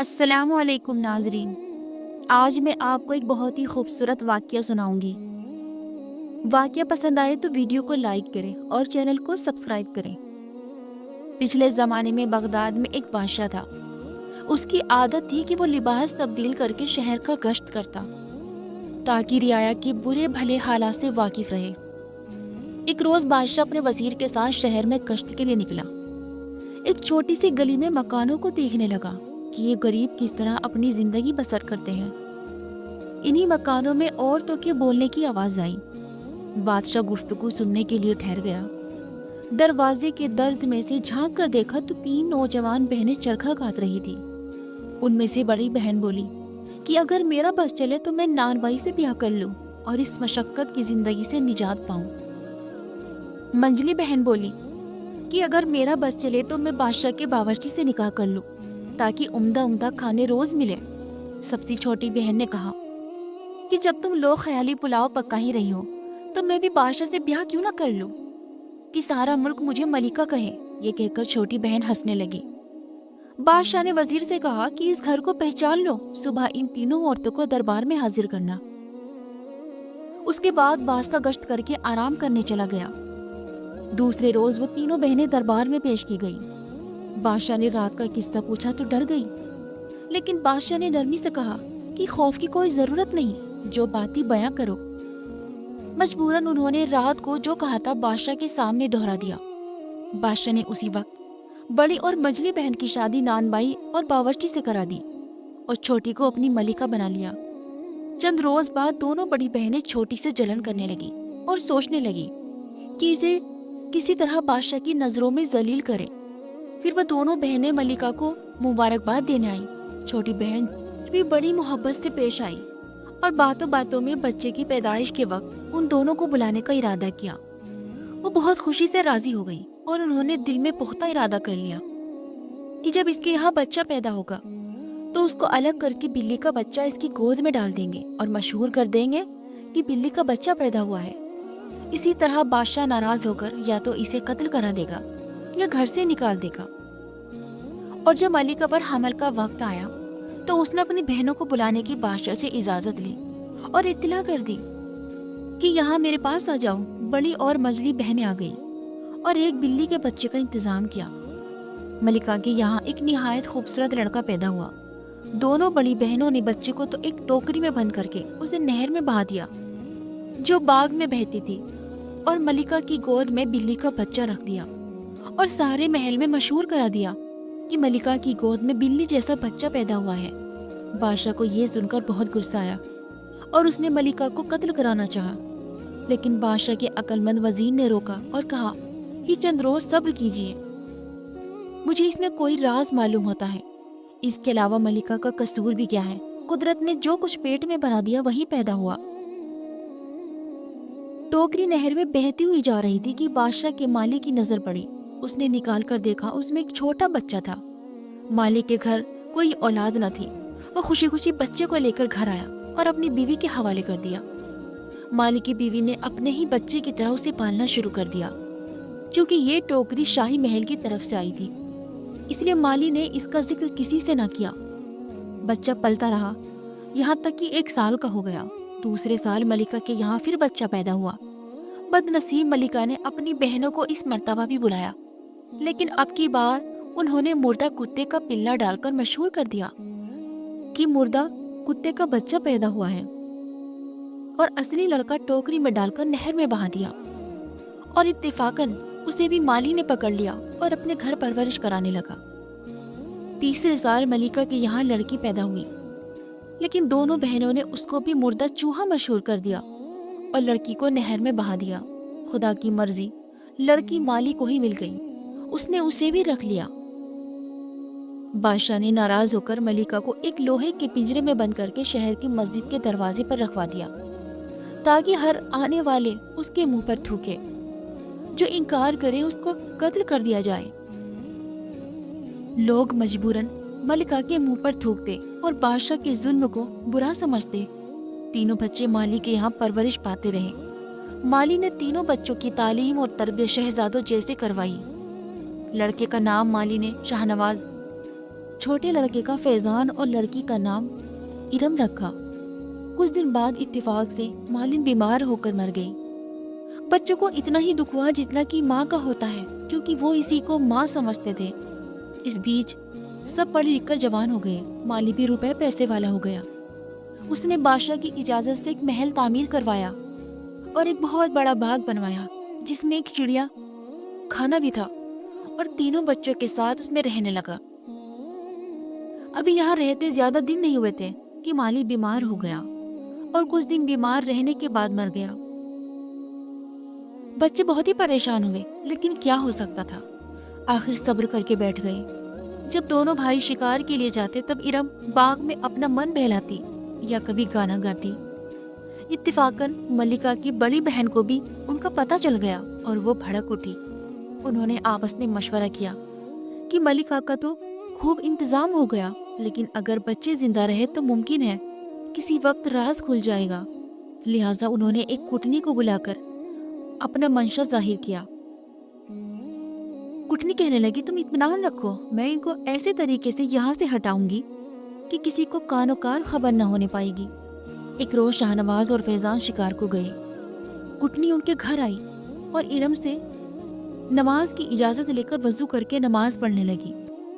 السلام علیکم ناظرین، آج میں آپ کو ایک بہت ہی خوبصورت واقعہ سناؤں گی۔ واقعہ پسند آئے تو ویڈیو کو لائک کریں اور چینل کو سبسکرائب کریں۔ پچھلے زمانے میں بغداد میں ایک بادشاہ تھا۔ اس کی عادت تھی کہ وہ لباس تبدیل کر کے شہر کا گشت کرتا تاکہ رعایا کے برے بھلے حالات سے واقف رہے۔ ایک روز بادشاہ اپنے وزیر کے ساتھ شہر میں گشت کے لیے نکلا۔ ایک چھوٹی سی گلی میں مکانوں کو دیکھنے لگا کہ یہ غریب کس طرح اپنی زندگی بسر کرتے ہیں۔ انہی مکانوں میں عورتوں کے بولنے کی آواز آئی۔ بادشاہ گفتگو سننے کے لیے ٹھہر گیا۔ دروازے کے درز میں سے جھانک کر دیکھا تو 3 نوجوان بہنیں چرخا کاٹ رہی تھی۔ ان میں سے بڑی بہن بولی کہ اگر میرا بس چلے تو میں نان بائی سے بیاہ کر لوں اور اس مشقت کی زندگی سے نجات پاؤں۔ منجلی بہن بولی کہ اگر میرا بس چلے تو میں بادشاہ کے باورچی سے نکاح کر لوں تاکہ عمدہ عمدہ کھانے روز ملے۔ سب سے چھوٹی بہن نے کہا کہ جب تم لوگ خیالی پلاؤ پکا ہی رہی ہو تو میں بھی بادشاہ سے بیاہ کیوں نہ کر لوں کہ سارا ملک مجھے ملکہ کہے۔ یہ کہہ کر چھوٹی بہن ہنسنے لگی۔ بادشاہ نے وزیر سے کہا کہ اس گھر کو پہچان لو، صبح ان تینوں عورتوں کو دربار میں حاضر کرنا۔ اس کے بعد بادشاہ گشت کر کے آرام کرنے چلا گیا۔ دوسرے روز وہ تینوں بہنیں دربار میں پیش کی گئی۔ بادشاہ نے رات کا قصہ پوچھا تو ڈر گئی، لیکن بادشاہ نے نرمی سے کہا کہ خوف کی کوئی ضرورت نہیں، جو باتیں بیاں کرو۔ مجبوراً انہوں نے رات کو جو کہا تھا بادشاہ کے سامنے دہرا دیا۔ بادشاہ نے اسی وقت بڑی اور منجلی بہن کی شادی نان بائی اور باورچی سے کرا دی اور چھوٹی کو اپنی ملکہ بنا لیا۔ چند روز بعد دونوں بڑی بہنیں چھوٹی سے جلن کرنے لگی اور سوچنے لگی کہ اسے کسی طرح بادشاہ کی نظروں میں ذلیل کرے۔ پھر وہ دونوں بہنیں ملکہ کو مبارکباد دینے آئیں۔ چھوٹی بہن بھی بڑی محبت سے پیش آئی اور باتوں باتوں میں بچے کی پیدائش کے وقت ان دونوں کو بلانے کا ارادہ کیا۔ وہ بہت خوشی سے راضی ہو گئی اور انہوں نے دل میں پختہ ارادہ کر لیا کہ جب اس کے یہاں بچہ پیدا ہوگا تو اس کو الگ کر کے بلی کا بچہ اس کی گود میں ڈال دیں گے اور مشہور کر دیں گے کہ بلی کا بچہ پیدا ہوا ہے۔ اسی طرح بادشاہ ناراض ہو کر یا تو اسے قتل کرا دے گا یا گھر سے نکال دے گا۔ اور جب ملکہ پر حمل کا وقت آیا تو اس نے اپنی بہنوں کو بلانے کی بادشاہ سے اجازت لی اور اطلاع کر دی کہ یہاں میرے پاس آ جاؤ۔ بڑی اور منجلی بہنیں آ گئی اور ایک بلی کے بچے کا انتظام کیا۔ ملکہ کے یہاں ایک نہایت خوبصورت لڑکا پیدا ہوا۔ دونوں بڑی بہنوں نے بچے کو تو ایک ٹوکری میں بند کر کے اسے نہر میں بہا دیا جو باغ میں بہتی تھی، اور ملکہ کی گود میں بلی کا بچہ رکھ دیا اور سارے محل میں مشہور کرا دیا کہ ملکہ کی گود میں بلی جیسا بچہ پیدا ہوا ہے۔ بادشاہ کو یہ سن کر بہت غصہ آیا اور اس نے ملکہ کو قتل کرانا چاہا، لیکن بادشاہ کے عقل مند وزیر نے روکا اور کہا کہ چند روز صبر کیجیے، مجھے اس میں کوئی راز معلوم ہوتا ہے۔ اس کے علاوہ ملکہ کا قصور بھی کیا ہے؟ قدرت نے جو کچھ پیٹ میں بنا دیا وہی پیدا ہوا۔ ٹوکری نہر میں بہتی ہوئی جا رہی تھی کہ بادشاہ کے مالی کی نظر پڑی۔ اس نے نکال کر دیکھا، اس میں ایک چھوٹا بچہ تھا۔ مالک کے گھر کوئی اولاد نہ تھی۔ وہ خوشی خوشی بچے کو لے کر گھر آیا اور اپنی بیوی کے حوالے کر دیا۔ مالک کی بیوی نے اپنے ہی بچے کی طرح اسے پالنا شروع کر دیا۔ چونکہ یہ ٹوکری شاہی محل کی طرف سے آئی تھی، اس لیے مالی نے اس کا ذکر کسی سے نہ کیا۔ بچہ پلتا رہا یہاں تک کہ 1 سال کا ہو گیا۔ دوسرے سال ملکہ کے یہاں پھر بچہ پیدا ہوا۔ بد نصیب ملکہ نے اپنی بہنوں کو اس مرتبہ بھی بلایا، لیکن اب کی بار انہوں نے مردہ کتے کا پلہ ڈال کر مشہور کر دیا کہ مردہ کتے کا بچہ پیدا ہوا ہے، اور اصلی لڑکا ٹوکری میں ڈال کر نہر میں بہا دیا، اور اتفاقاً اسے بھی مالی نے پکڑ لیا اور اپنے گھر پرورش کرانے لگا۔ تیسرے سال ملکہ کے یہاں لڑکی پیدا ہوئی، لیکن دونوں بہنوں نے اس کو بھی مردہ چوہا مشہور کر دیا اور لڑکی کو نہر میں بہا دیا۔ خدا کی مرضی، لڑکی مالی کو ہی مل گئی، اس نے اسے بھی رکھ لیا۔ بادشاہ نے ناراض ہو کر ملکہ کو ایک لوہے کے پنجرے میں بند کر کے شہر کی مسجد کے دروازے پر رکھوا دیا تاکہ ہر آنے والے اس کے منہ پر تھوکے، جو انکار کرے اس کو قتل کر دیا جائے۔ لوگ مجبوراً ملکہ کے منہ پر تھوکتے اور بادشاہ کے ظلم کو برا سمجھتے۔ تینوں بچے مالی کے یہاں پرورش پاتے رہے۔ مالی نے تینوں بچوں کی تعلیم اور تربیت شہزادوں جیسے کروائی۔ لڑکے کا نام مالی نے شاہنواز، چھوٹے لڑکے کا فیضان اور لڑکی کا نام ارم رکھا۔ کچھ دن بعد اتفاق سے مالن بیمار ہو کر مر گئی۔ بچوں کو اتنا ہی دکھ ہوا جتنا کہ ماں کا ہوتا ہے، کیونکہ وہ اسی کو ماں سمجھتے تھے۔ اس بیچ سب پڑھ لکھ کر جوان ہو گئے۔ مالی بھی روپے پیسے والا ہو گیا۔ اس نے بادشاہ کی اجازت سے ایک محل تعمیر کروایا اور ایک بہت بڑا باغ بنوایا، جس میں ایک چڑیا کھانا بھی تھا، اور تینوں بچوں کے ساتھ اس میں رہنے لگا۔ ابھی یہاں رہتے زیادہ دن نہیں ہوئے تھے کہ مالی بیمار ہو گیا، اور کچھ دن بیمار رہنے کے بعد مر گیا۔ بچے بہت ہی پریشان ہوئے، لیکن کیا ہو سکتا تھا، آخر صبر کر کے بیٹھ گئے۔ جب دونوں بھائی شکار کے لیے جاتے تب ارم باغ میں اپنا من بہلاتی یا کبھی گانا گاتی۔ اتفاقاً ملکہ کی بڑی بہن کو بھی ان کا پتہ چل گیا اور وہ بھڑک اٹھی۔ انہوں نے آپس میں مشورہ کیا کہ ملکہ کا تو خوب انتظام ہو گیا، لیکن اگر بچے زندہ رہے تو ممکن ہے کسی وقت راز کھل جائے گا۔ لہٰذا انہوں نے ایک کٹنی کو بلا کر اپنا منشا ظاہر کیا۔ کٹنی کہنے لگی، تم اطمینان رکھو، میں ان کو ایسے طریقے سے یہاں سے ہٹاؤں گی کہ کسی کو کان و کان خبر نہ ہونے پائے گی۔ ایک روز شاہنواز اور فیضان شکار کو گئے۔ کٹنی ان کے گھر آئی اور ارم سے نماز کی اجازت لے کر وضو کر کے نماز پڑھنے لگی۔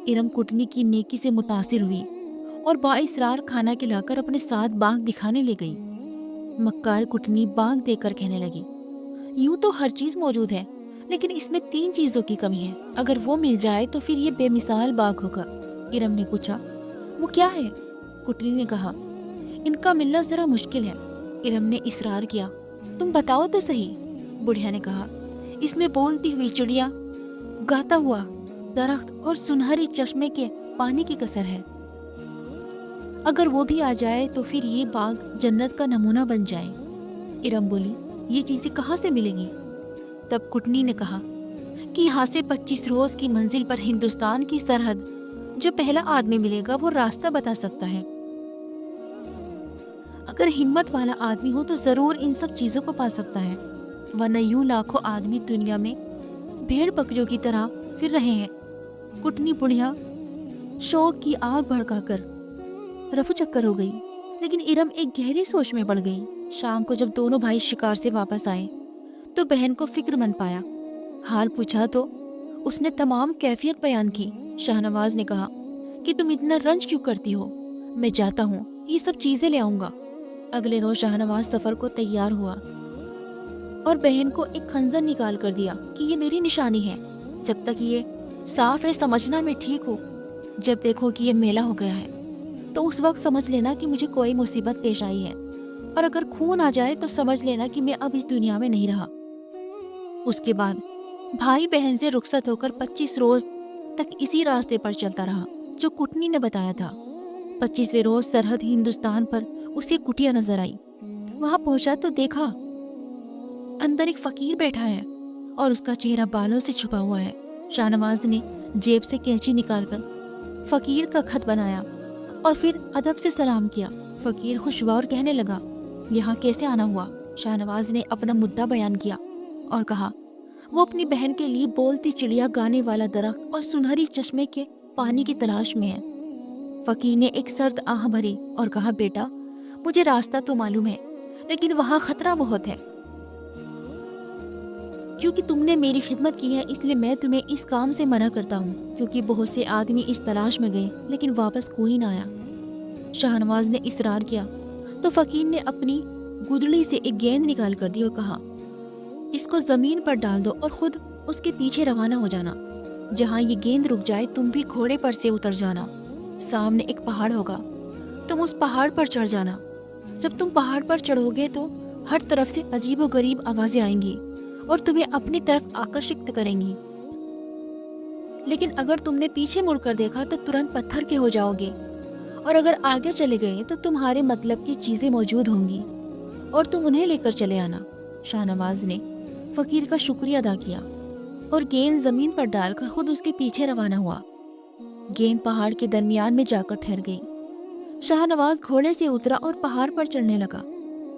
ارم کٹنی کی نیکی سے متاثر ہوئی اور بااصرار کھانا کھلا کر اپنے ساتھ باغ دکھانے لے گئی۔ مکار کٹنی باغ دے کر کہنے لگی، یوں تو ہر چیز موجود ہے، لیکن اس میں 3 چیزوں کی کمی ہے، اگر وہ مل جائے تو پھر یہ بے مثال باغ ہوگا۔ ارم نے پوچھا، وہ کیا ہے؟ کٹنی نے کہا، ان کا ملنا ذرا مشکل ہے۔ ارم نے اصرار کیا، تم بتاؤ تو صحیح۔ بڑھیا نے کہا، اس میں بولتی ہوئی چڑیا، گاتا ہوا درخت اور سنہری چشمے کے پانی کی کثر ہے۔ اگر وہ بھی آ جائے تو پھر یہ باغ جنت کا نمونہ بن جائے۔ ارم بولی، یہ چیزیں کہاں سے ملیں گی؟ تب کٹنی نے کہا کہ یہاں سے 25 روز کی منزل پر ہندوستان کی سرحد، جو پہلا آدمی ملے گا وہ راستہ بتا سکتا ہے۔ اگر ہمت والا آدمی ہو تو ضرور ان سب چیزوں کو پا سکتا ہے، ورنہ یوں لاکھوں آدمی دنیا میں بھیڑ بکریوں کی طرح پھر رہے ہیں۔ کٹنی بڑھیا شوق کی آگ بھڑکا کر رفو چکر ہو گئی، لیکن ارم ایک گہری سوچ میں پڑ گئی۔ شام کو جب دونوں بھائی شکار سے واپس آئے تو بہن کو فکر مند پایا۔ حال پوچھا تو اس نے تمام کیفیت بیان کی۔ شاہنواز نے کہا کہ تم اتنا رنج کیوں کرتی ہو، میں جاتا ہوں، یہ سب چیزیں لے آؤں گا۔ اگلے روز شاہنواز سفر کو تیار ہوا اور بہن کو ایک خنجر نکال کر دیا کہ یہ میری نشانی ہے، جب تک یہ صاف ہے سمجھنا میں ٹھیک ہو، جب دیکھو کہ یہ میلا ہو گیا ہے تو اس وقت سمجھ لینا کہ مجھے کوئی مصیبت پیش آئی ہے، اور اگر خون آ جائے تو سمجھ لینا کہ میں اب اس دنیا میں نہیں رہا۔ اس کے بعد بھائی بہن سے رخصت ہو کر 25 روز تک اسی راستے پر چلتا رہا جو کٹنی نے بتایا تھا۔ 25ویں روز سرحد ہندوستان پر اسے کٹیا نظر آئی۔ وہاں پہنچا تو دیکھا اندر ایک فقیر بیٹھا ہے اور اس کا چہرہ بالوں سے چھپا ہوا ہے۔ شاہنواز نے جیب سے کینچی نکال کر فقیر کا خط بنایا اور پھر ادب سے سلام کیا۔ فقیر خوشگوار کہنے لگا، یہاں کیسے آنا ہوا؟ شاہنواز نے اپنا مدعا بیان کیا اور کہا وہ اپنی بہن کے لیے بولتی چڑیا، گانے والا درخت اور سنہری چشمے کے پانی کی تلاش میں ہے۔ فقیر نے ایک سرد آہ بھری اور کہا، بیٹا مجھے راستہ تو معلوم ہے، لیکن وہاں خطرہ بہت ہے۔ کیونکہ تم نے میری خدمت کی ہے اس لیے میں تمہیں اس کام سے منع کرتا ہوں، کیونکہ بہت سے آدمی اس تلاش میں گئے لیکن واپس کوئی نہ آیا۔ شاہنواز نے اصرار کیا تو فقیر نے اپنی گدڑی سے ایک گیند نکال کر دی اور کہا، اس کو زمین پر ڈال دو اور خود اس کے پیچھے روانہ ہو جانا۔ جہاں یہ گیند رک جائے تم بھی گھوڑے پر سے اتر جانا۔ سامنے ایک پہاڑ ہوگا، تم اس پہاڑ پر چڑھ جانا۔ جب تم پہاڑ پر چڑھو گے تو ہر طرف سے عجیب و غریب آوازیں آئیں گی اور تمہیں اپنی طرف آکرشت کریں گی، لیکن اگر تم نے پیچھے مڑ کر دیکھا تو ترنت پتھر کے ہو جاؤ گے، اور اگر آگے چلے گئے تو تمہارے مطلب کی چیزیں موجود ہوں گی اور تم انہیں لے کر چلے آنا۔ شاہنواز نے فقیر کا شکریہ ادا کیا اور گیند زمین پر ڈال کر خود اس کے پیچھے روانہ ہوا۔ گیند پہاڑ کے درمیان میں جا کر ٹھہر گئی۔ شاہنواز گھوڑے سے اترا اور پہاڑ پر چڑھنے لگا۔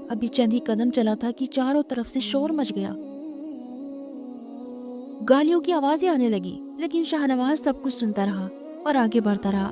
ابھی چند ہی قدم چلا تھا کہ چاروں طرف سے شور مچ گیا، گالیوں کی آوازیں آنے لگی، لیکن شاہنواز سب کچھ سنتا رہا اور آگے بڑھتا رہا۔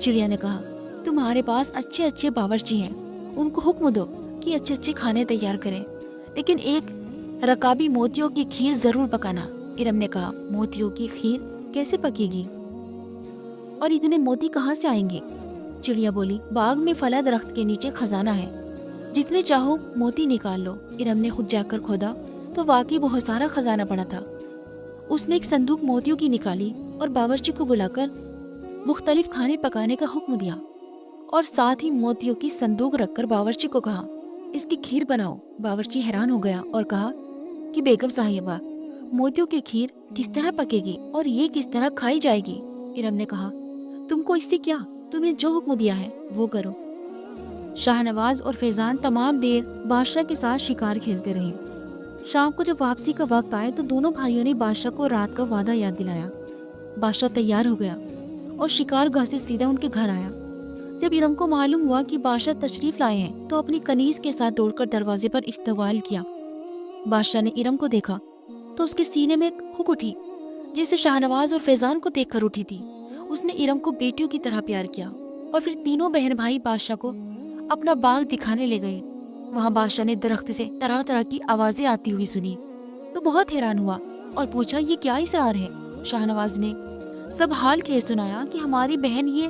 چڑیا نے کہا تمہارے پاس اچھے اچھے باورچی ہیں، ان کو حکم دو کہ اچھے اچھے کھانے تیار کریں، لیکن ایک رکابی موتیوں کی کھیر ضرور پکانا۔ ارم نے کہا موتیوں کی کھیر کیسے پکے گی اور اتنے موتی کہاں سے آئیں گے؟ چڑیا بولی باغ میں فلا درخت کے نیچے خزانہ ہے، جتنے چاہو موتی نکال لو۔ ارم نے خود جا کر کھودا تو واقعی بہت سارا خزانہ پڑا تھا۔ اس نے ایک صندوق موتیوں کی نکالی اور باورچی کو بلا کر مختلف کھانے پکانے کا حکم دیا، اور ساتھ ہی موتیوں کی صندوق رکھ کر باورچی کو کہا اس کی کھیر بناؤ۔ باورچی حیران ہو گیا اور کہا کہ بیگم صاحبہ موتیوں کی کھیر کس طرح پکے گی اور یہ کس طرح کھائی جائے گی؟ ارم نے کہا تم کو اس سے کیا، تمہیں جو حکم دیا ہے وہ کرو۔ شاہ نواز اور فیضان تمام دیر بادشاہ کے ساتھ شکار کھیلتے رہے۔ شام کو جب واپسی کا وقت آئے تو دونوں بھائیوں نے بادشاہ کو رات کا وعدہ یاد دلایا۔ بادشاہ تیار ہو گیا اور شکار گاہ سے سیدھا ان کے گھر آیا۔ جب ارم کو معلوم ہوا کہ بادشاہ تشریف لائے ہیں تو اپنی کنیز کے ساتھ دوڑ کر دروازے پر استقبال کیا۔ بادشاہ نے ارم کو دیکھا تو اس کے سینے میں ایک ہک اٹھی جسے شاہ نواز اور فیضان کو دیکھ کر اٹھی تھی۔ اس نے ارم کو بیٹیوں کی طرح پیار کیا اور پھر تینوں بہن بھائی بادشاہ کو اپنا باغ دکھانے لے گئے۔ وہاں بادشاہ نے درخت سے طرح طرح کی آوازیں آتی ہوئی سنی تو بہت حیران ہوا اور پوچھا یہ کیا اسرار ہے؟ شاہ نواز نے سب حال کہہ سنایا کہ ہماری بہن یہ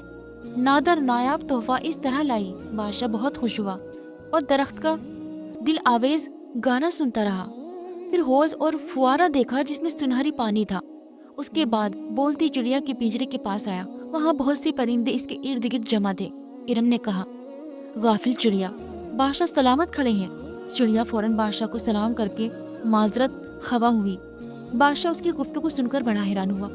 نادر نایاب تحفہ اس طرح لائی۔ بادشاہ بہت خوش ہوا اور درخت کا دل آویز گانا سنتا رہا۔ پھر حوض اور فوارہ دیکھا جس میں سنہری پانی تھا۔ اس کے بعد بولتی چڑیا کے پنجرے کے پاس آیا۔ وہاں بہت سے پرندے اس کے ارد گرد جمع تھے۔ ارم نے کہا غافل چڑیا، بادشاہ سلامت کھڑے ہیں۔ چڑیا فوراً بادشاہ کو سلام کر کے معذرت خواہ ہوئی۔ بادشاہ اس کی گفتگو سن کر بڑا حیران ہوا۔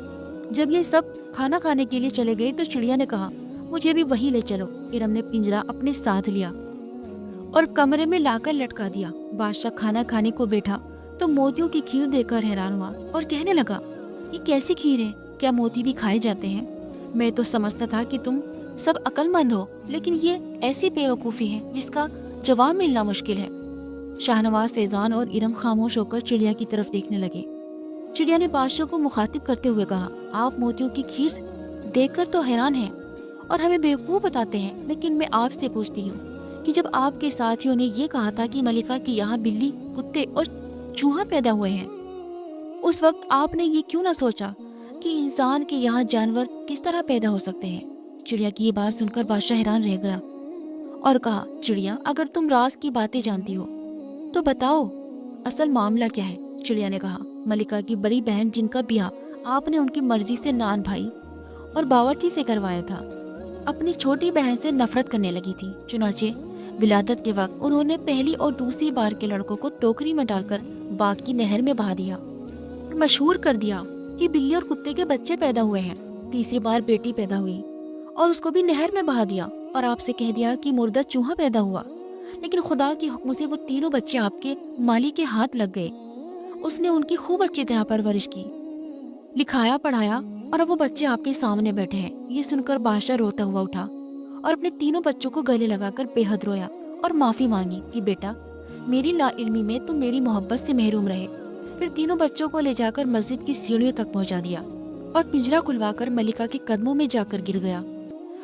جب یہ سب کھانا کھانے کے لیے چلے گئے تو چڑیا نے کہا مجھے بھی وہی لے چلو۔ ارم نے پنجرا اپنے ساتھ لیا اور کمرے میں لا کر لٹکا دیا۔ بادشاہ کھانا کھانے کو بیٹھا تو موتیوں کی کھیر دیکھ کر حیران ہوا اور کہنے لگا یہ کیسی کھیر ہے؟ کیا موتی بھی کھائے جاتے ہیں؟ میں تو سمجھتا تھا کہ تم سب عقل مند ہو، لیکن یہ ایسی بے وقوفی ہے جس کا جواب ملنا مشکل ہے۔ شاہ نواز، فیضان اور ارم خاموش ہو کر چڑیا کی طرف دیکھنے لگے۔ چڑیا نے بادشاہ کو مخاطب کرتے ہوئے کہا آپ موتیوں کی کھیر دیکھ کر تو حیران ہیں اور ہمیں بیوقوف بتاتے ہیں، لیکن میں آپ سے پوچھتی ہوں کہ جب آپ کے ساتھیوں نے یہ کہا تھا کہ ملکہ کے یہاں بلی، کتے اور چوہا پیدا ہوئے ہیں، اس وقت آپ نے یہ کیوں نہ سوچا کہ انسان کے یہاں جانور کس طرح پیدا ہو سکتے ہیں؟ چڑیا کی یہ بات سن کر بادشاہ حیران رہ گیا اور کہا چڑیا اگر تم راز کی باتیں جانتی ہو تو بتاؤ اصل معاملہ کیا ہے؟ چڑیا نے کہا ملکہ کی بڑی بہن جن کا بیاہ آپ نے ان کی مرضی سے نان بھائی اور باورچی سے کروایا تھا، اپنی چھوٹی بہن سے نفرت کرنے لگی تھی۔ چنانچہ ولادت کے وقت انہوں نے پہلی اور دوسری بار کے لڑکوں کو ٹوکری میں ڈال کر باغ کی نہر میں بہا دیا اور مشہور کر دیا کہ بلی اور کتے کے بچے پیدا ہوئے ہیں۔ تیسری بار بیٹی پیدا ہوئی اور اس کو بھی نہر میں بہا دیا اور آپ سے کہہ دیا کہ مردہ چوہا پیدا ہوا، لیکن خدا کے حکم سے وہ تینوں بچے آپ کے مالی کے ہاتھ لگ گئے۔ اس نے ان کی خوب اچھی طرح پرورش کی، لکھایا پڑھایا اور اب وہ بچے آپ کے سامنے بیٹھے ہیں۔ یہ سن کر بادشاہ روتا ہوا اٹھا اور اپنے تینوں بچوں کو گلے لگا کر بے حد رویا اور معافی مانگی کہ بیٹا میری لا علمی میں تم میری محبت سے محروم رہے۔ پھر تینوں بچوں کو لے جا کر مسجد کی سیڑھیوں تک پہنچا دیا اور پنجرا کھلوا کر ملکہ کے قدموں میں جا کر گر گیا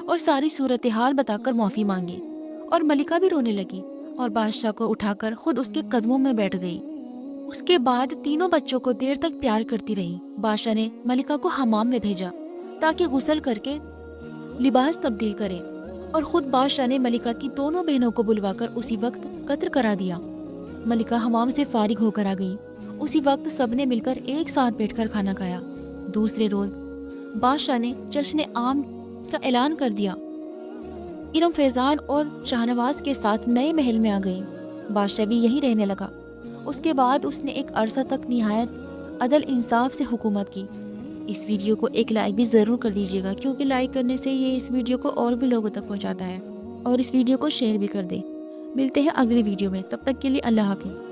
اور ساری صورتحال بتا کر معافی مانگی، اور ملکہ بھی رونے لگی اور بادشاہ کو اٹھا کر خود اس کے قدموں میں بیٹھ گئی۔ اس کے بعد تینوں بچوں کو دیر تک پیار کرتی رہی۔ بادشاہ نے ملکہ کو حمام میں بھیجا تاکہ غسل کر کے لباس تبدیل کرے، اور خود بادشاہ نے ملکہ کی دونوں بہنوں کو بلوا کر اسی وقت قتل کرا دیا۔ ملکہ حمام سے فارغ ہو کر آ گئی۔ اسی وقت سب نے مل کر ایک ساتھ بیٹھ کر کھانا کھایا۔ دوسرے روز بادشاہ نے جشن عام کا اعلان کر دیا۔ ارم، فیضان اور شاہ نواز کے ساتھ نئے محل میں آ گئی۔ بادشاہ بھی یہی رہنے لگا۔ اس کے بعد اس نے ایک عرصہ تک نہایت عدل انصاف سے حکومت کی۔ اس ویڈیو کو ایک لائک بھی ضرور کر دیجیے گا، کیونکہ لائک کرنے سے یہ اس ویڈیو کو اور بھی لوگوں تک پہنچاتا ہے، اور اس ویڈیو کو شیئر بھی کر دیں۔ ملتے ہیں اگلی ویڈیو میں، تب تک کے لیے اللہ حافظ۔